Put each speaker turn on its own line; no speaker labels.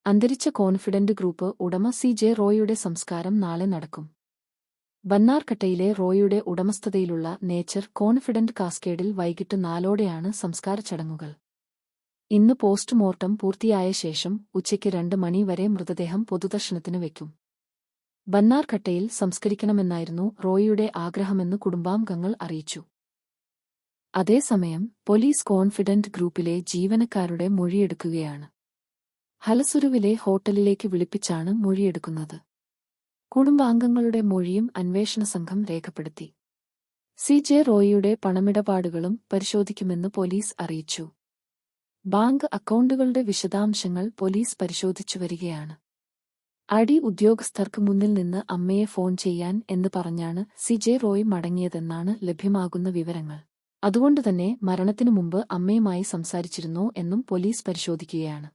അന്തരിച്ച confident group ഉടമ സി.ജെ. റോയിയുടെ സംസ്കാരം നാളെ നടക്കും. ബന്നാർകട്ടയിലെ റോയിയുടെ ഉടമസ്ഥതയിലുള്ള നേച്ചർ കോൺഫിഡന്റ് കാസ്കേഡിൽ വൈകിട്ട് 4 സംസ്കാര ചടങ്ങുകൾ. ഇന്ന് പോസ്റ്റ്മോർട്ടം പൂർത്തിയായ ശേഷം ഉച്ചയ്ക്ക് 2 മണി വരെ മൃതദേഹം പൊതുദർശനത്തിന് വയ്ക്കും. ബന്നാർകട്ടയിൽ സംസ്കരിക്കണമെന്നായിരുന്നു റോയിയുടെ ആഗ്രഹമെന്ന് കുടുംബാംഗങ്ങൾ അറിയിച്ചു. അതേസമയം പോലീസ് കോൺഫിഡന്റ് ഗ്രൂപ്പിലെ ജീവനക്കാരുടെ മൊഴിയെടുക്കുകയാണ്. ഹലസുരുവിലെ ഹോട്ടലിലേക്ക് വിളിപ്പിച്ചാണ് മൊഴിയെടുക്കുന്നത്. കുടുംബാംഗങ്ങളുടെ മൊഴിയും അന്വേഷണ സംഘം രേഖപ്പെടുത്തി. സി.ജെ. റോയിയുടെ പണമിടപാടുകളും പരിശോധിക്കുമെന്ന് പോലീസ് അറിയിച്ചു. ബാങ്ക് അക്കൗണ്ടുകളുടെ വിശദാംശങ്ങൾ പോലീസ് പരിശോധിച്ചുവരികയാണ്. ഉദ്യോഗസ്ഥർക്ക് മുന്നിൽ നിന്ന് അമ്മയെ ഫോൺ ചെയ്യാൻ എന്ന് പറഞ്ഞാണ് സി.ജെ. റോയി മടങ്ങിയതെന്നാണ് ലഭ്യമാകുന്ന വിവരങ്ങൾ. അതുകൊണ്ടുതന്നെ മരണത്തിനു മുമ്പ് അമ്മയുമായി സംസാരിച്ചിരുന്നോ എന്നും പോലീസ് പരിശോധിക്കുകയാണ്.